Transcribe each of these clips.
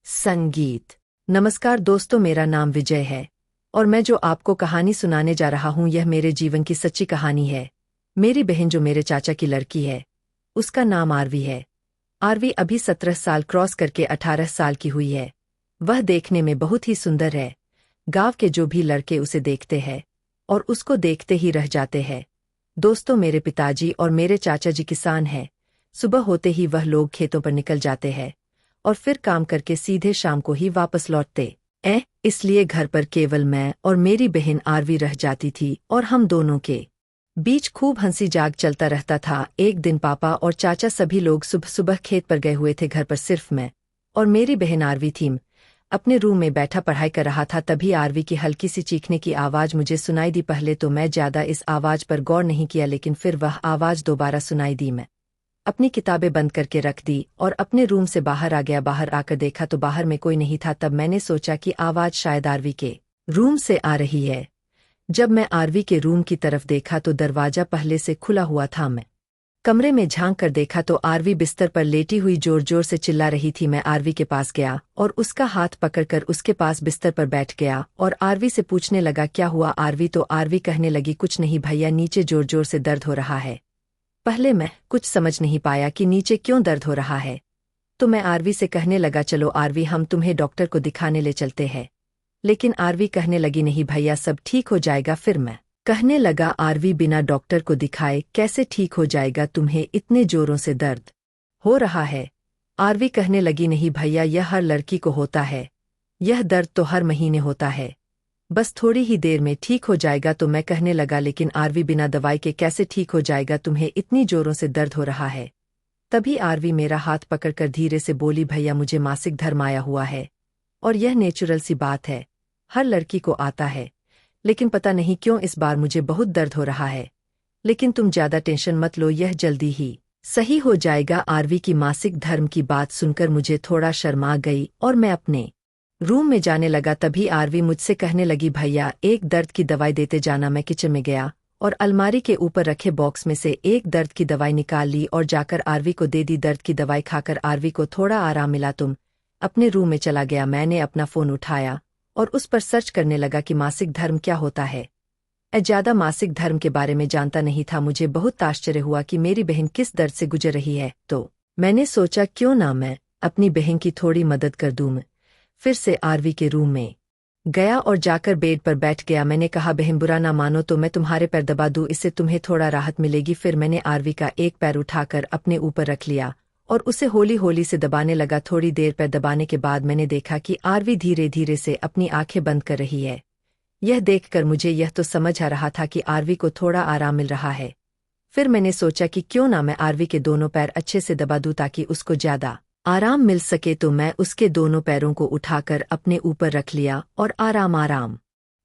संगीत। नमस्कार दोस्तों, मेरा नाम विजय है और मैं जो आपको कहानी सुनाने जा रहा हूँ यह मेरे जीवन की सच्ची कहानी है। मेरी बहन जो मेरे चाचा की लड़की है, उसका नाम आरवी है। आरवी अभी 17 साल क्रॉस करके 18 साल की हुई है। वह देखने में बहुत ही सुंदर है। गांव के जो भी लड़के उसे देखते हैं और उसको देखते ही रह जाते हैं। दोस्तों, मेरे पिताजी और मेरे चाचा जी किसान हैं। सुबह होते ही वह लोग खेतों पर निकल जाते हैं और फिर काम करके सीधे शाम को ही वापस लौटते इसलिए घर पर केवल मैं और मेरी बहन आरवी रह जाती थी और हम दोनों के बीच खूब हंसी जाग चलता रहता था। एक दिन पापा और चाचा सभी लोग सुबह सुबह खेत पर गए हुए थे। घर पर सिर्फ मैं और मेरी बहन आरवी थी। अपने रूम में बैठा पढ़ाई कर रहा था, तभी आरवी की हल्की सी चीखने की आवाज़ मुझे सुनाई दी। पहले तो मैं ज्यादा इस आवाज़ पर गौर नहीं किया, लेकिन फिर वह आवाज़ दोबारा सुनाई दी। मैं अपनी किताबें बंद करके रख दी और अपने रूम से बाहर आ गया। बाहर आकर देखा तो बाहर में कोई नहीं था। तब मैंने सोचा कि आवाज़ शायद आरवी के रूम से आ रही है। जब मैं आरवी के रूम की तरफ देखा तो दरवाजा पहले से खुला हुआ था। मैं कमरे में झांक कर देखा तो आरवी बिस्तर पर लेटी हुई जोर जोर से चिल्ला रही थी। मैं आरवी के पास गया और उसका हाथ पकड़कर उसके पास बिस्तर पर बैठ गया और आरवी से पूछने लगा, क्या हुआ आरवी? तो आरवी कहने लगी, कुछ नहीं भैया, नीचे जोर जोर से दर्द हो रहा है। पहले मैं कुछ समझ नहीं पाया कि नीचे क्यों दर्द हो रहा है, तो मैं आरवी से कहने लगा, चलो आरवी, हम तुम्हें डॉक्टर को दिखाने ले चलते हैं। लेकिन आरवी कहने लगी, नहीं भैया, सब ठीक हो जाएगा। फिर मैं कहने लगा, आरवी, बिना डॉक्टर को दिखाए कैसे ठीक हो जाएगा? तुम्हें इतने जोरों से दर्द हो रहा है। आरवी कहने लगी, नहीं भैया, यह हर लड़की को होता है। यह दर्द तो हर महीने होता है, बस थोड़ी ही देर में ठीक हो जाएगा। तो मैं कहने लगा, लेकिन आरवी, बिना दवाई के कैसे ठीक हो जाएगा? तुम्हें इतनी जोरों से दर्द हो रहा है। तभी आरवी मेरा हाथ पकड़कर धीरे से बोली, भैया, मुझे मासिक धर्म आया हुआ है और यह नेचुरल सी बात है, हर लड़की को आता है। लेकिन पता नहीं क्यों इस बार मुझे बहुत दर्द हो रहा है। लेकिन तुम ज्यादा टेंशन मत लो, यह जल्दी ही सही हो जाएगा। आरवी की मासिक धर्म की बात सुनकर मुझे थोड़ा शर्म आ गई और मैं अपने रूम में जाने लगा। तभी आरवी मुझसे कहने लगी, भैया, एक दर्द की दवाई देते जाना। मैं किचन में गया और अलमारी के ऊपर रखे बॉक्स में से एक दर्द की दवाई निकाल ली और जाकर आरवी को दे दी। दर्द की दवाई खाकर आरवी को थोड़ा आराम मिला। तुम अपने रूम में चला गया। मैंने अपना फोन उठाया और उस पर सर्च करने लगा कि मासिक धर्म क्या होता है। ज्यादा मासिक धर्म के बारे में जानता नहीं था। मुझे बहुत आश्चर्य हुआ कि मेरी बहन किस दर्द से गुजर रही है, तो मैंने सोचा क्यों ना मैं अपनी बहन की थोड़ी मदद कर दूं। फिर से आरवी के रूम में गया और जाकर बेड पर बैठ गया। मैंने कहा, बहन, बुरा ना मानो तो मैं तुम्हारे पैर दबा दूं, इससे तुम्हें थोड़ा राहत मिलेगी। फिर मैंने आरवी का एक पैर उठाकर अपने ऊपर रख लिया और उसे होली होली से दबाने लगा। थोड़ी देर पैर दबाने के बाद मैंने देखा कि आरवी धीरे धीरे से अपनी आंखें बंद कर रही है। यह देखकर मुझे यह तो समझ आ रहा था कि आरवी को थोड़ा आराम मिल रहा है। फिर मैंने सोचा कि क्यों ना मैं आरवी के दोनों पैर अच्छे से दबा दूं ताकि उसको ज्यादा आराम मिल सके। तो मैं उसके दोनों पैरों को उठाकर अपने ऊपर रख लिया और आराम आराम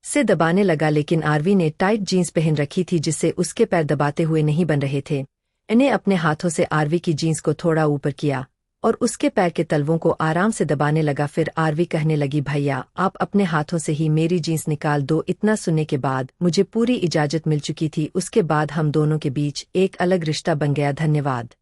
से दबाने लगा। लेकिन आरवी ने टाइट जीन्स पहन रखी थी जिससे उसके पैर दबाते हुए नहीं बन रहे थे। मैंने अपने हाथों से आरवी की जीन्स को थोड़ा ऊपर किया और उसके पैर के तलवों को आराम से दबाने लगा। फिर आरवी कहने लगी, भैया, आप अपने हाथों से ही मेरी जीन्स निकाल दो। इतना सुनने के बाद मुझे पूरी इजाजत मिल चुकी थी। उसके बाद हम दोनों के बीच एक अलग रिश्ता बन गया। धन्यवाद।